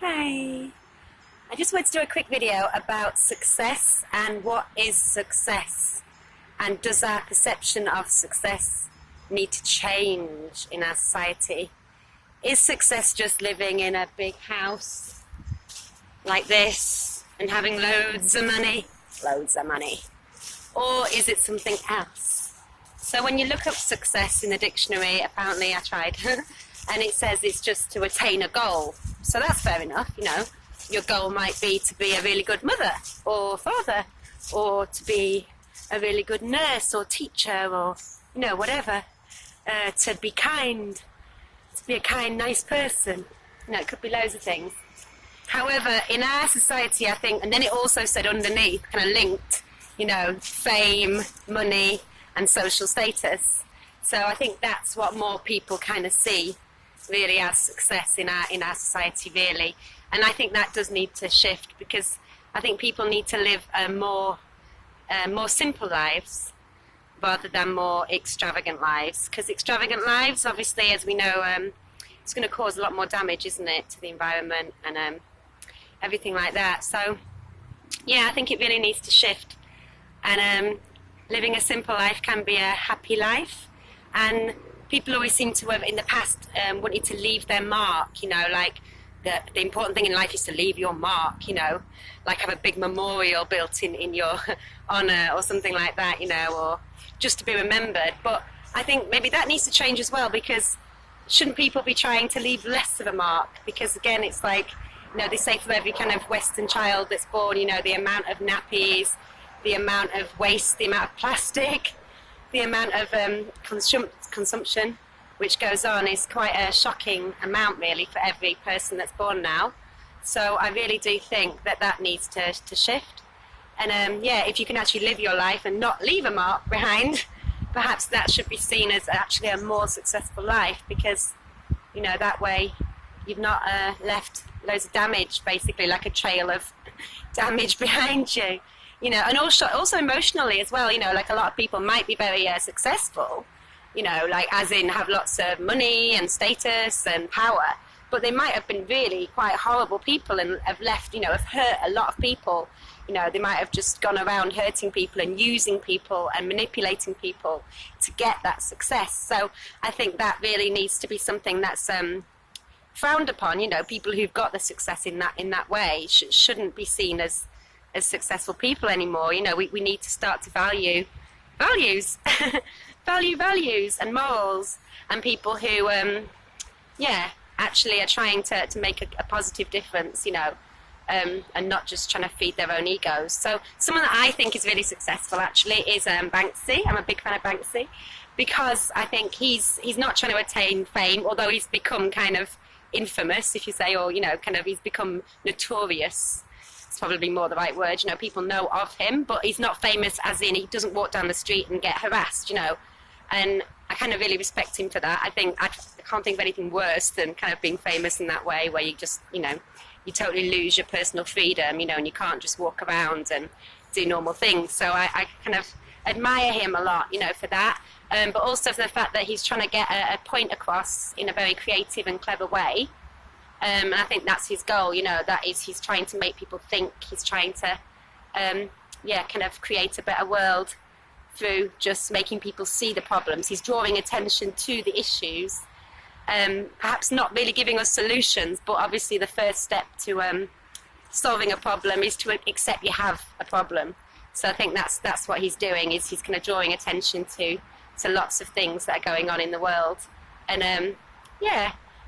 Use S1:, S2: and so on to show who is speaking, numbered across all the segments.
S1: Hi. I just wanted to do a quick video about success and what is success, and does our perception of success need to change in our society? Is success just living in a big house like this and having loads of money? Or is it something else? So when you look up success in the dictionary, apparently I tried, and it says it's just to attain a goal. So that's fair enough, you know. Your goal might be to be a really good mother or father, or to be a really good nurse or teacher, or, you know, whatever. To be kind, to be a kind, nice person. You know, it could be loads of things. However, in our society, I think, and then it also said underneath, kind of linked, you know, fame, money, and social status. So I think that's what more people kind of see really as success in our society, really. And I think that does need to shift, because I think people need to live more simple lives rather than more extravagant lives. Because extravagant lives, obviously, as we know, it's going to cause a lot more damage, isn't it, to the environment and everything like that. So, yeah, I think it really needs to shift. And living a simple life can be a happy life. And people always seem to have, in the past, wanted to leave their mark, you know, like the important thing in life is to leave your mark, you know, like have a big memorial built in your honour or something like that, you know, or just to be remembered. But I think maybe that needs to change as well, because shouldn't people be trying to leave less of a mark? Because again, it's like, you know, they say for every kind of Western child that's born, you know, the amount of nappies, the amount of waste, the amount of plastic, the amount of consumption which goes on is quite a shocking amount, really, for every person that's born now. So I really do think that needs to shift. And yeah, if you can actually live your life and not leave a mark behind, perhaps that should be seen as actually a more successful life, because, you know, that way you've not left loads of damage, basically, like a trail of damage behind you. You know, and also emotionally as well, you know, like a lot of people might be very successful, you know, like as in have lots of money and status and power, but they might have been really quite horrible people and have left, you know, have hurt a lot of people. You know, they might have just gone around hurting people and using people and manipulating people to get that success. So I think that really needs to be something that's frowned upon. You know, people who've got the success in that way shouldn't be seen as successful people anymore. You know, we need to start to value values values and morals, and people who actually are trying to make a positive difference, you know, and not just trying to feed their own egos. So someone that I think is really successful actually is Banksy. I'm a big fan of Banksy, because I think he's not trying to attain fame, although he's become kind of infamous, if you say, or, you know, kind of he's become notorious. It's probably more the right word. You know, people know of him, but he's not famous as in he doesn't walk down the street and get harassed, you know. And I kind of really respect him for that. I think I can't think of anything worse than kind of being famous in that way, where you just, you know, you totally lose your personal freedom, you know, and you can't just walk around and do normal things. So I kind of admire him a lot, you know, for that. But also for the fact that he's trying to get a point across in a very creative and clever way. And I think that's his goal, you know, that is, he's trying to make people think, he's trying to, kind of create a better world through just making people see the problems. He's drawing attention to the issues, perhaps not really giving us solutions, but obviously the first step to solving a problem is to accept you have a problem. So I think that's what he's doing, is he's kind of drawing attention to lots of things that are going on in the world. And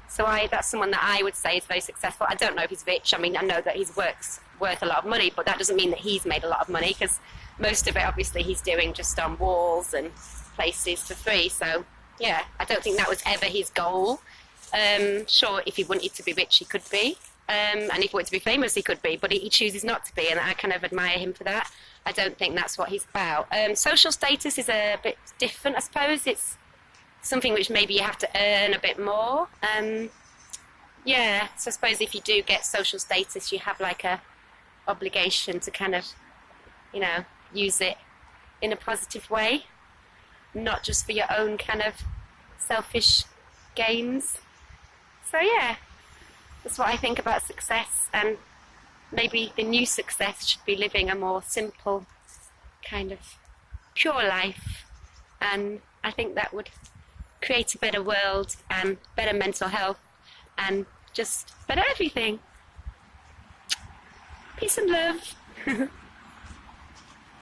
S1: so that's someone that I would say is very successful. I don't know if he's rich. I mean, I know that his work's worth a lot of money, but that doesn't mean that he's made a lot of money, because most of it, obviously, he's doing just on walls and places for free. So, yeah, I don't think that was ever his goal. Sure, if he wanted to be rich, he could be. And if he wanted to be famous, he could be. But he chooses not to be, and I kind of admire him for that. I don't think that's what he's about. Social status is a bit different, I suppose. It's something which maybe you have to earn a bit more. So I suppose if you do get social status, you have like a obligation to kind of, you know, use it in a positive way, not just for your own kind of selfish gains. So yeah, That's what I think about success, and maybe the new success should be living a more simple, kind of pure life, and I think that would create a better world and better mental health and just better everything. Peace and love.